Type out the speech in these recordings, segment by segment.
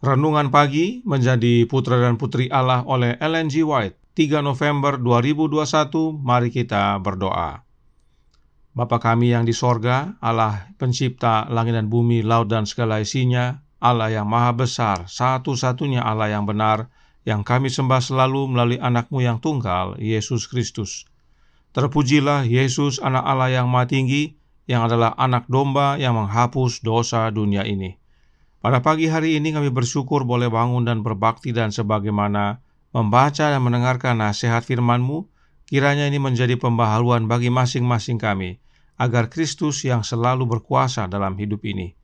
Renungan Pagi menjadi Putra dan Putri Allah oleh Ellen G. White, 3 November 2021. Mari kita berdoa. Bapa kami yang di sorga, Allah pencipta langit dan bumi, laut dan segala isinya, Allah yang maha besar, satu-satunya Allah yang benar, yang kami sembah selalu melalui anak-Mu yang tunggal, Yesus Kristus. Terpujilah Yesus, anak Allah yang maha tinggi, yang adalah anak domba yang menghapus dosa dunia ini. Pada pagi hari ini kami bersyukur boleh bangun dan berbakti, dan sebagaimana membaca dan mendengarkan nasihat firman-Mu, kiranya ini menjadi pembaharuan bagi masing-masing kami, agar Kristus yang selalu berkuasa dalam hidup ini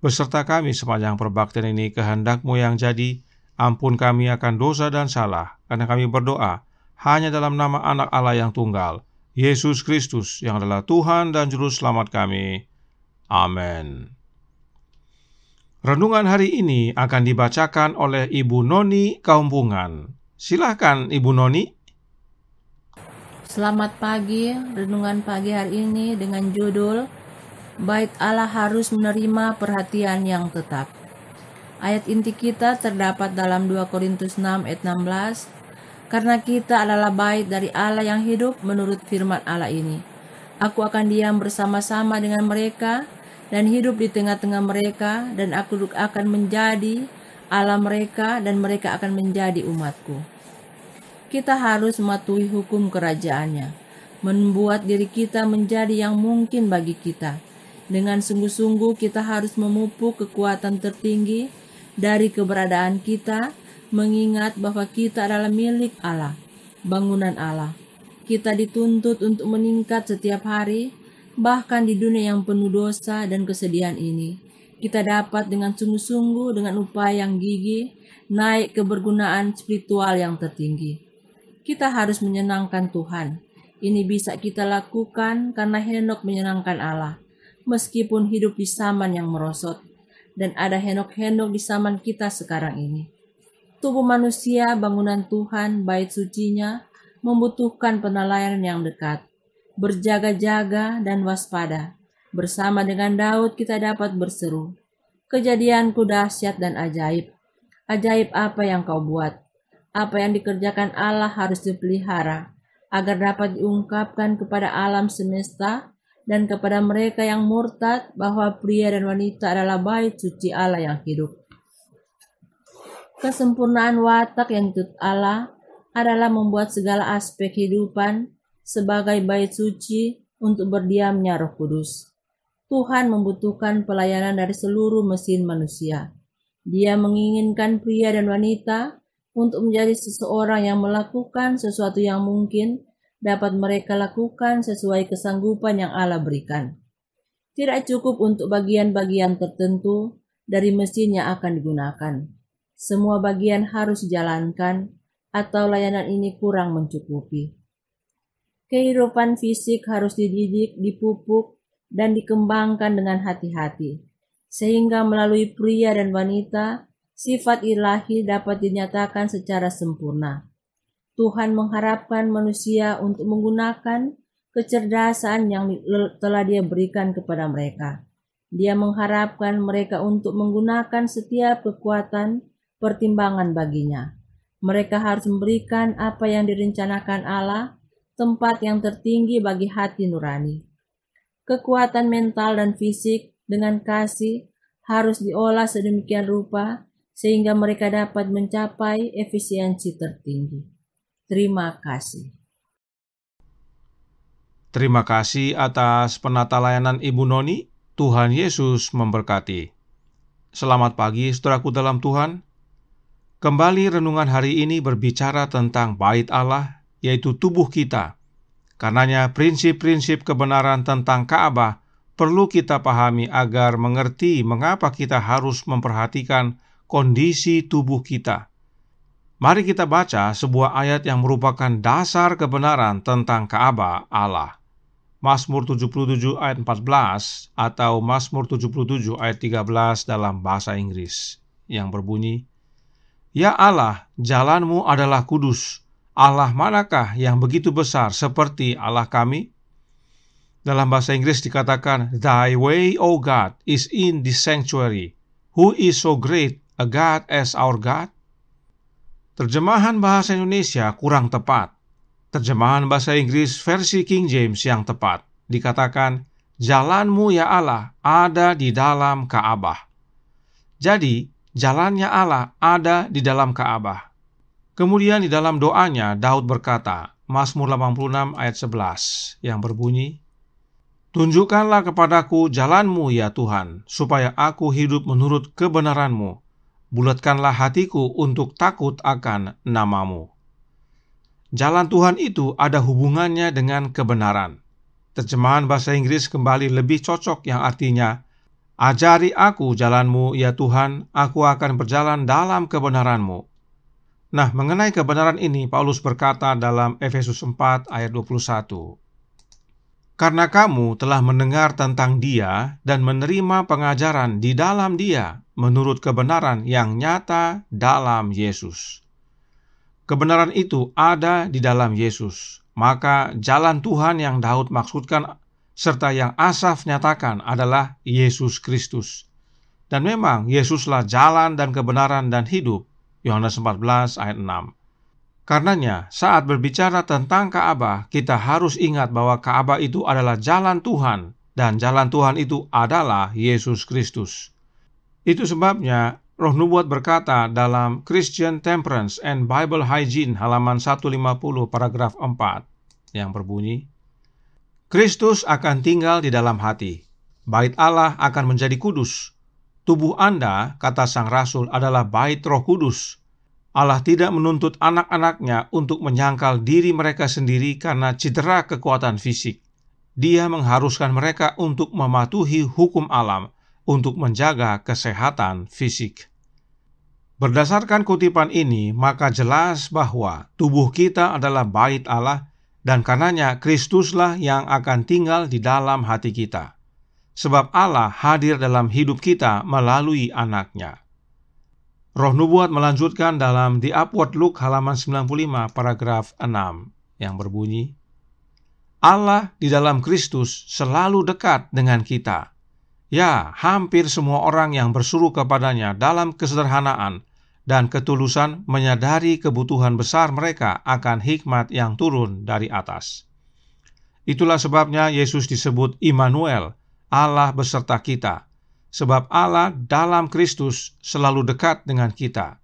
beserta kami sepanjang perbaktian ini. Kehendak-Mu yang jadi, ampun kami akan dosa dan salah, karena kami berdoa hanya dalam nama anak Allah yang tunggal, Yesus Kristus, yang adalah Tuhan dan Juru Selamat kami. Amin. Renungan hari ini akan dibacakan oleh Ibu Noni Kaumpungan. Silakan Ibu Noni. Selamat pagi, renungan pagi hari ini dengan judul Bait Allah harus menerima perhatian yang tetap. Ayat inti kita terdapat dalam 2 Korintus 6 ayat 16. Karena kita adalah bait dari Allah yang hidup menurut firman Allah ini. Aku akan diam bersama-sama dengan mereka dan hidup di tengah-tengah mereka, dan aku akan menjadi Allah mereka dan mereka akan menjadi umatku. Kita harus mematuhi hukum kerajaannya, membuat diri kita menjadi yang mungkin bagi kita. Dengan sungguh-sungguh kita harus memupuk kekuatan tertinggi dari keberadaan kita, mengingat bahwa kita adalah milik Allah, bangunan Allah. Kita dituntut untuk meningkat setiap hari, bahkan di dunia yang penuh dosa dan kesedihan ini. Kita dapat dengan sungguh-sungguh, dengan upaya yang gigih, naik ke kebergunaan spiritual yang tertinggi. Kita harus menyenangkan Tuhan. Ini bisa kita lakukan karena Henokh menyenangkan Allah, meskipun hidup di zaman yang merosot. Dan ada Henokh di zaman kita sekarang ini. Tubuh manusia, bangunan Tuhan, bait sucinya, membutuhkan penelayanan yang dekat. Berjaga-jaga dan waspada. Bersama dengan Daud kita dapat berseru, "Kejadianku dahsyat dan ajaib. Ajaib apa yang kau buat? Apa yang dikerjakan Allah harus dipelihara, agar dapat diungkapkan kepada alam semesta dan kepada mereka yang murtad bahwa pria dan wanita adalah bait suci Allah yang hidup." Kesempurnaan watak yang dituntut Allah adalah membuat segala aspek kehidupan sebagai bait suci untuk berdiamnya Roh Kudus. Tuhan membutuhkan pelayanan dari seluruh mesin manusia. Dia menginginkan pria dan wanita untuk menjadi seseorang yang melakukan sesuatu yang mungkin dapat mereka lakukan sesuai kesanggupan yang Allah berikan. Tidak cukup untuk bagian-bagian tertentu dari mesin yang akan digunakan. Semua bagian harus dijalankan, atau layanan ini kurang mencukupi. Kehidupan fisik harus dididik, dipupuk, dan dikembangkan dengan hati-hati, sehingga melalui pria dan wanita, sifat ilahi dapat dinyatakan secara sempurna. Tuhan mengharapkan manusia untuk menggunakan kecerdasan yang telah Dia berikan kepada mereka. Dia mengharapkan mereka untuk menggunakan setiap kekuatan pertimbangan baginya. Mereka harus memberikan apa yang direncanakan Allah, tempat yang tertinggi bagi hati nurani. Kekuatan mental dan fisik dengan kasih harus diolah sedemikian rupa sehingga mereka dapat mencapai efisiensi tertinggi. Terima kasih. Terima kasih atas penata layanan Ibu Noni. Tuhan Yesus memberkati. Selamat pagi saudaraku dalam Tuhan. Kembali renungan hari ini berbicara tentang bait Allah, yaitu tubuh kita. Karenanya prinsip-prinsip kebenaran tentang Ka'bah perlu kita pahami agar mengerti mengapa kita harus memperhatikan kondisi tubuh kita. Mari kita baca sebuah ayat yang merupakan dasar kebenaran tentang Ka'bah Allah. Mazmur 77 ayat 14 atau Mazmur 77 ayat 13 dalam bahasa Inggris yang berbunyi, "Ya Allah, jalan-Mu adalah kudus. Allah manakah yang begitu besar seperti Allah kami?" Dalam bahasa Inggris dikatakan, "Thy way, O God, is in the sanctuary. Who is so great A God as our God? Terjemahan bahasa Indonesia kurang tepat. Terjemahan bahasa Inggris versi King James yang tepat dikatakan, jalanmu ya Allah ada di dalam Ka'bah. Jadi, jalannya Allah ada di dalam Ka'bah. Kemudian di dalam doanya Daud berkata, Mazmur 86 ayat 11 yang berbunyi, tunjukkanlah kepadaku jalanmu ya Tuhan, supaya aku hidup menurut kebenaranmu. Bulatkanlah hatiku untuk takut akan namamu. Jalan Tuhan itu ada hubungannya dengan kebenaran. Terjemahan bahasa Inggris kembali lebih cocok yang artinya, ajari aku jalanmu ya Tuhan, aku akan berjalan dalam kebenaranmu. Nah, mengenai kebenaran ini, Paulus berkata dalam Efesus 4 ayat 21, karena kamu telah mendengar tentang Dia dan menerima pengajaran di dalam Dia menurut kebenaran yang nyata dalam Yesus. Kebenaran itu ada di dalam Yesus. Maka jalan Tuhan yang Daud maksudkan serta yang Asaf nyatakan adalah Yesus Kristus. Dan memang Yesuslah jalan dan kebenaran dan hidup. Yohanes 14 ayat 6. Karenanya, saat berbicara tentang Ka'bah, kita harus ingat bahwa Ka'bah itu adalah jalan Tuhan, dan jalan Tuhan itu adalah Yesus Kristus. Itu sebabnya Roh Nubuat berkata dalam Christian Temperance and Bible Hygiene halaman 150 paragraf 4 yang berbunyi, Kristus akan tinggal di dalam hati. Bait Allah akan menjadi kudus. Tubuh Anda, kata Sang Rasul, adalah bait Roh Kudus. Allah tidak menuntut anak-anaknya untuk menyangkal diri mereka sendiri karena cedera kekuatan fisik. Dia mengharuskan mereka untuk mematuhi hukum alam untuk menjaga kesehatan fisik. Berdasarkan kutipan ini, maka jelas bahwa tubuh kita adalah bait Allah dan karenanya Kristuslah yang akan tinggal di dalam hati kita. Sebab Allah hadir dalam hidup kita melalui anaknya. Roh Nubuat melanjutkan dalam The Upward Look halaman 95 paragraf 6 yang berbunyi, Allah di dalam Kristus selalu dekat dengan kita. Ya, hampir semua orang yang berseru kepadanya dalam kesederhanaan dan ketulusan menyadari kebutuhan besar mereka akan hikmat yang turun dari atas. Itulah sebabnya Yesus disebut Immanuel, Allah beserta kita. Sebab Allah dalam Kristus selalu dekat dengan kita.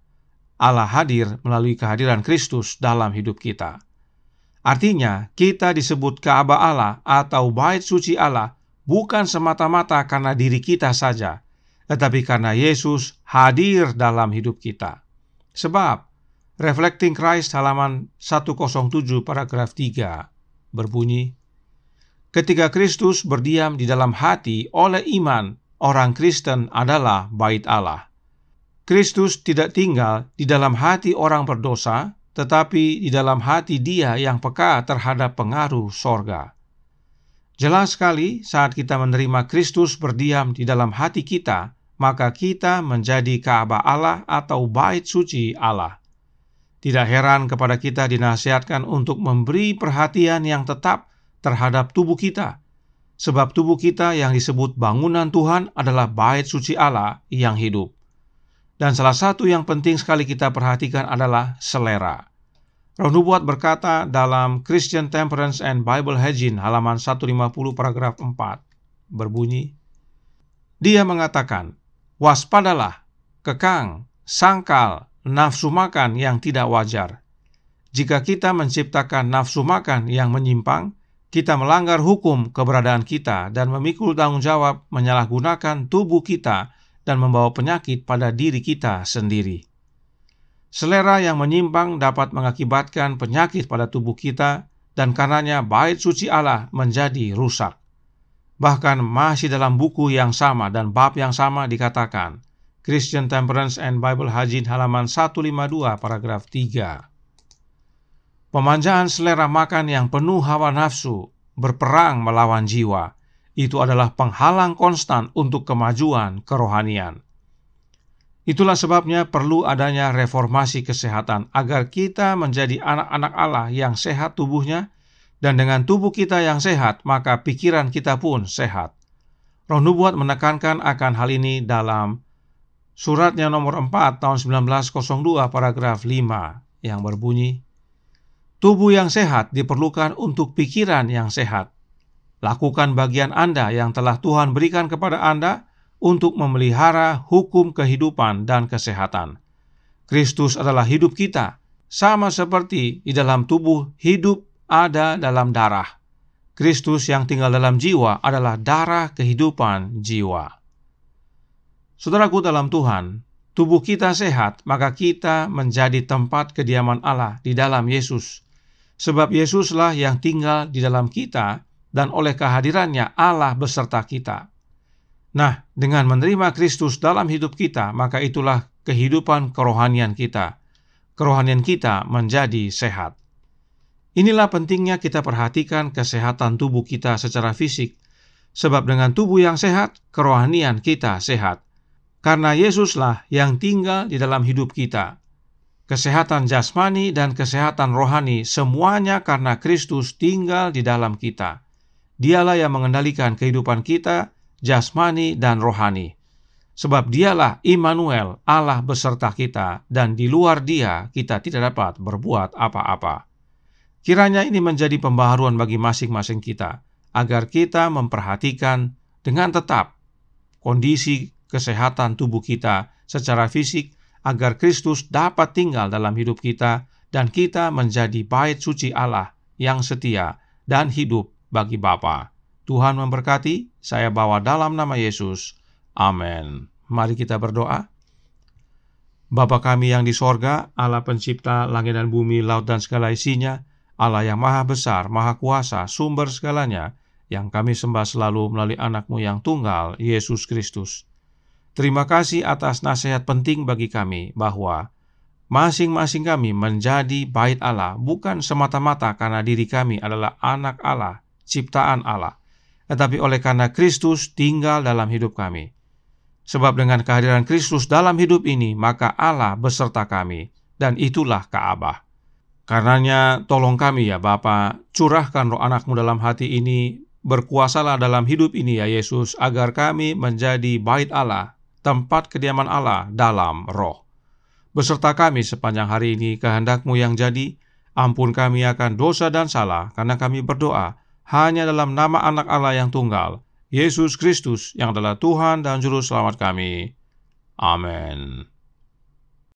Allah hadir melalui kehadiran Kristus dalam hidup kita. Artinya, kita disebut Ka'bah Allah atau bait suci Allah bukan semata-mata karena diri kita saja, tetapi karena Yesus hadir dalam hidup kita. Sebab, Reflecting Christ halaman 107 paragraf 3 berbunyi, ketika Kristus berdiam di dalam hati oleh iman, orang Kristen adalah bait Allah. Kristus tidak tinggal di dalam hati orang berdosa, tetapi di dalam hati Dia yang peka terhadap pengaruh sorga. Jelas sekali saat kita menerima Kristus berdiam di dalam hati kita, maka kita menjadi Ka'bah Allah atau bait suci Allah. Tidak heran kepada kita dinasihatkan untuk memberi perhatian yang tetap terhadap tubuh kita, sebab tubuh kita yang disebut bangunan Tuhan adalah bait suci Allah yang hidup. Dan salah satu yang penting sekali kita perhatikan adalah selera. Roh Nubuat berkata dalam Christian Temperance and Bible Hygiene halaman 150 paragraf 4 berbunyi, dia mengatakan, waspadalah, kekang, sangkal, nafsu makan yang tidak wajar. Jika kita menciptakan nafsu makan yang menyimpang, kita melanggar hukum keberadaan kita dan memikul tanggung jawab menyalahgunakan tubuh kita dan membawa penyakit pada diri kita sendiri. Selera yang menyimpang dapat mengakibatkan penyakit pada tubuh kita dan karenanya bait suci Allah menjadi rusak. Bahkan masih dalam buku yang sama dan bab yang sama dikatakan, Christian Temperance and Bible Hygiene halaman 152 paragraf 3. Pemanjaan selera makan yang penuh hawa nafsu berperang melawan jiwa. Itu adalah penghalang konstan untuk kemajuan kerohanian. Itulah sebabnya perlu adanya reformasi kesehatan agar kita menjadi anak-anak Allah yang sehat tubuhnya, dan dengan tubuh kita yang sehat, maka pikiran kita pun sehat. Roh Nubuat menekankan akan hal ini dalam suratnya nomor 4 tahun 1902 paragraf 5 yang berbunyi, tubuh yang sehat diperlukan untuk pikiran yang sehat. Lakukan bagian Anda yang telah Tuhan berikan kepada Anda untuk memelihara hukum kehidupan dan kesehatan. Kristus adalah hidup kita, sama seperti di dalam tubuh hidup ada dalam darah. Kristus yang tinggal dalam jiwa adalah darah kehidupan jiwa. Saudaraku dalam Tuhan, tubuh kita sehat, maka kita menjadi tempat kediaman Allah di dalam Yesus. Sebab Yesuslah yang tinggal di dalam kita, dan oleh kehadirannya Allah beserta kita. Nah, dengan menerima Kristus dalam hidup kita, maka itulah kehidupan kerohanian kita. Kerohanian kita menjadi sehat. Inilah pentingnya kita perhatikan kesehatan tubuh kita secara fisik, sebab dengan tubuh yang sehat, kerohanian kita sehat. Karena Yesuslah yang tinggal di dalam hidup kita. Kesehatan jasmani dan kesehatan rohani semuanya karena Kristus tinggal di dalam kita. Dialah yang mengendalikan kehidupan kita, jasmani dan rohani. Sebab dialah Immanuel, Allah beserta kita, dan di luar Dia kita tidak dapat berbuat apa-apa. Kiranya ini menjadi pembaharuan bagi masing-masing kita, agar kita memperhatikan dengan tetap kondisi kesehatan tubuh kita secara fisik, agar Kristus dapat tinggal dalam hidup kita, dan kita menjadi bait suci Allah yang setia dan hidup bagi Bapa. Tuhan memberkati, saya bawa dalam nama Yesus. Amin. Mari kita berdoa. Bapa kami yang di sorga, Allah pencipta langit dan bumi, laut dan segala isinya, Allah yang maha besar, maha kuasa, sumber segalanya, yang kami sembah selalu melalui anak-Mu yang tunggal, Yesus Kristus. Terima kasih atas nasihat penting bagi kami, bahwa masing-masing kami menjadi bait Allah, bukan semata-mata karena diri kami adalah anak Allah, ciptaan Allah, tetapi oleh karena Kristus tinggal dalam hidup kami. Sebab dengan kehadiran Kristus dalam hidup ini, maka Allah beserta kami, dan itulah Ka'bah. Karenanya tolong kami ya Bapa, curahkan roh anak-Mu dalam hati ini, berkuasalah dalam hidup ini ya Yesus, agar kami menjadi bait Allah, tempat kediaman Allah dalam roh. Beserta kami sepanjang hari ini, kehendak-Mu yang jadi, ampun kami akan dosa dan salah, karena kami berdoa hanya dalam nama anak Allah yang tunggal, Yesus Kristus, yang adalah Tuhan dan Juru Selamat kami. Amin.